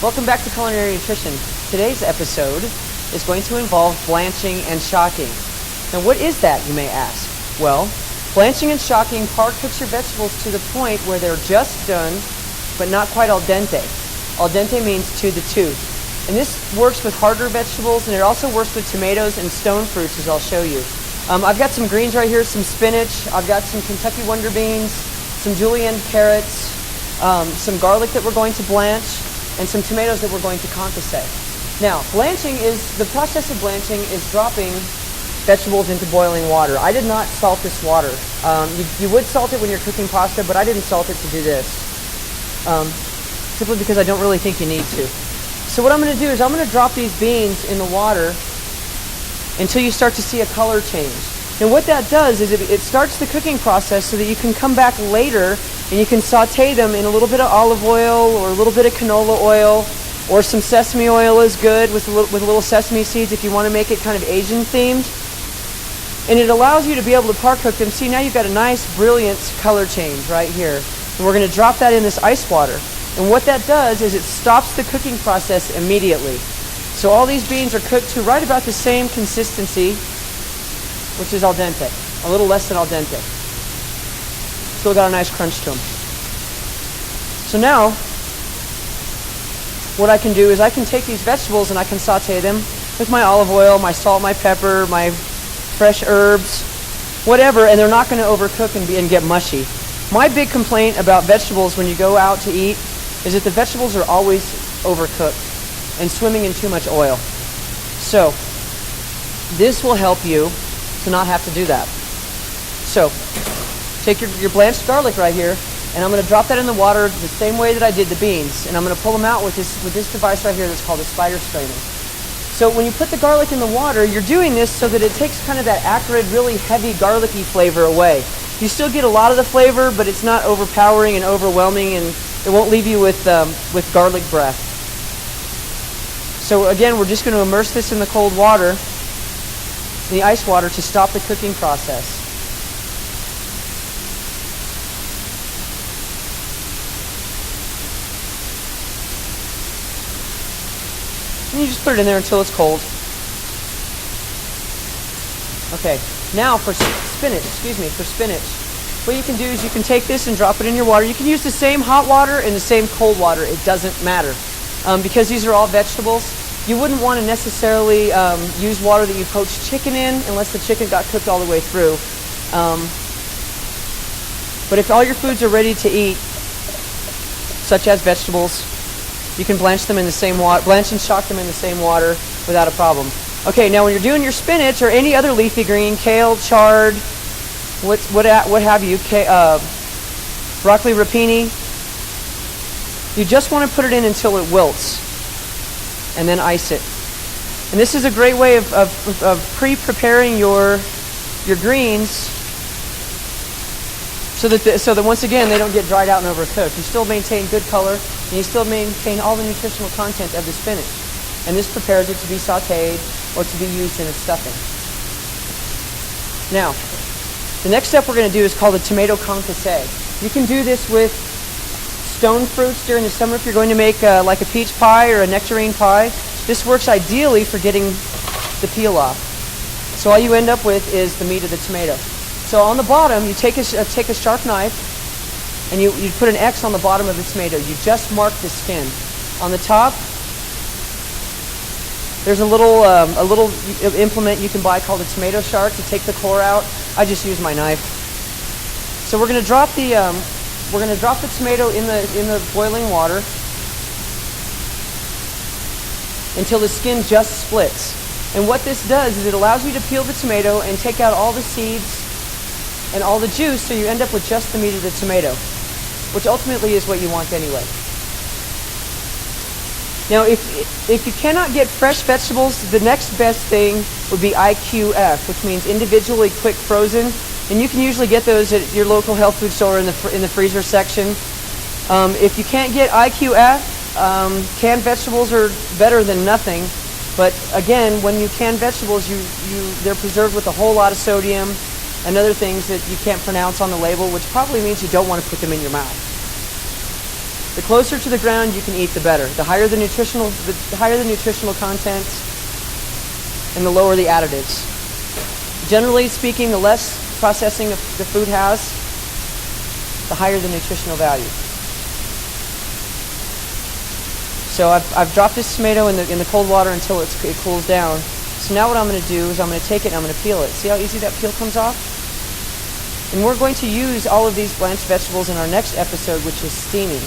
Welcome back to Culinary Nutrition. Today's episode is going to involve blanching and shocking. Now what is that, you may ask? Well, blanching and shocking par cooks your vegetables to the point where they're just done, but not quite al dente. Al dente means to the tooth. And this works with harder vegetables, and it also works with tomatoes and stone fruits, as I'll show you. I've got some greens right here, some spinach. I've got some Kentucky wonder beans, some julienne carrots, some garlic that we're going to blanch, and some tomatoes that we're going to concasse. Now, the process of blanching is dropping vegetables into boiling water. I did not salt this water. You would salt it when you're cooking pasta, but I didn't salt it to do this, simply because I don't really think you need to. So what I'm going to do is I'm going to drop these beans in the water until you start to see a color change. And what that does is it starts the cooking process so that you can come back later and you can saute them in a little bit of olive oil or a little bit of canola oil, or some sesame oil is good with a little sesame seeds if you want to make it kind of Asian themed. And it allows you to be able to par cook them. See, now you've got a nice, brilliant color change right here. And we're going to drop that in this ice water. And what that does is it stops the cooking process immediately. So all these beans are cooked to right about the same consistency, which is al dente, a little less than al dente. Still got a nice crunch to them. So now, what I can do is I can take these vegetables and I can saute them with my olive oil, my salt, my pepper, my fresh herbs, whatever, and they're not going to overcook and get mushy. My big complaint about vegetables when you go out to eat is that the vegetables are always overcooked and swimming in too much oil. So, this will help you to not have to do that. So, take your blanched garlic right here, and I'm going to drop that in the water the same way that I did the beans, and I'm going to pull them out with this device right here that's called a spider strainer. So when you put the garlic in the water, you're doing this so that it takes kind of that acrid, really heavy garlicky flavor away. You still get a lot of the flavor, but it's not overpowering and overwhelming, and it won't leave you with garlic breath. So again, we're just going to immerse this in the cold water, in the ice water, to stop the cooking process. And you just put it in there until it's cold. Okay, now for spinach, what you can do is you can take this and drop it in your water. You can use the same hot water and the same cold water. It doesn't matter. Because these are all vegetables, you wouldn't want to necessarily use water that you poached chicken in unless the chicken got cooked all the way through. But if all your foods are ready to eat, such as vegetables, you can blanch them in the same water, blanch and shock them in the same water without a problem. Okay, now when you're doing your spinach or any other leafy green, kale, chard, what have you, broccoli rapini, you just want to put it in until it wilts, and then ice it. And this is a great way of pre-preparing your greens, so that once again they don't get dried out and overcooked. You still maintain good color, and you still maintain all the nutritional content of the spinach. And this prepares it to be sautéed or to be used in a stuffing. Now, the next step we're going to do is called a tomato concasse. You can do this with stone fruits during the summer if you're going to make like a peach pie or a nectarine pie. This works ideally for getting the peel off. So all you end up with is the meat of the tomato. So on the bottom, you take a sharp knife and you put an X on the bottom of the tomato. You just mark the skin. On the top, there's a little implement you can buy called a tomato shark to take the core out. I just use my knife. So we're going to drop the tomato in the boiling water until the skin just splits. And what this does is it allows you to peel the tomato and take out all the seeds and all the juice, so you end up with just the meat of the tomato, which ultimately is what you want anyway. Now, if you cannot get fresh vegetables, the next best thing would be IQF, which means individually quick frozen, and you can usually get those at your local health food store in the freezer section. If you can't get IQF, canned vegetables are better than nothing. But again, when you can vegetables, they're preserved with a whole lot of sodium and other things that you can't pronounce on the label, which probably means you don't want to put them in your mouth. The closer to the ground you can eat, the better. The higher the nutritional content, and the lower the additives. Generally speaking, the less processing the food has, the higher the nutritional value. So I've dropped this tomato in the cold water until it cools down. So now what I'm going to do is I'm going to take it and I'm going to peel it. See how easy that peel comes off? And we're going to use all of these blanched vegetables in our next episode, which is steaming.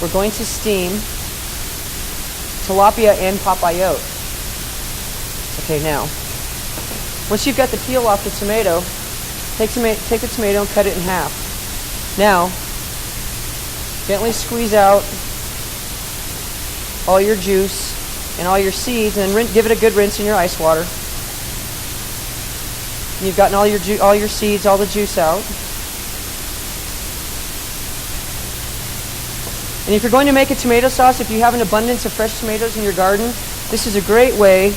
We're going to steam tilapia and papayote. Okay, now, once you've got the peel off the tomato, take the tomato and cut it in half. Now, gently squeeze out all your juice and all your seeds, and then give it a good rinse in your ice water. And you've gotten all your seeds, all the juice out. And if you're going to make a tomato sauce, if you have an abundance of fresh tomatoes in your garden, this is a great way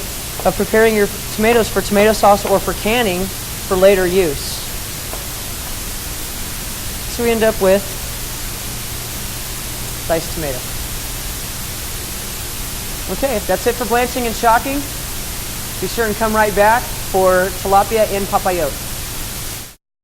of preparing your tomatoes for tomato sauce or for canning for later use. So we end up with diced tomato. Okay, that's it for blanching and shocking. Be sure and come right back for tilapia and papayote.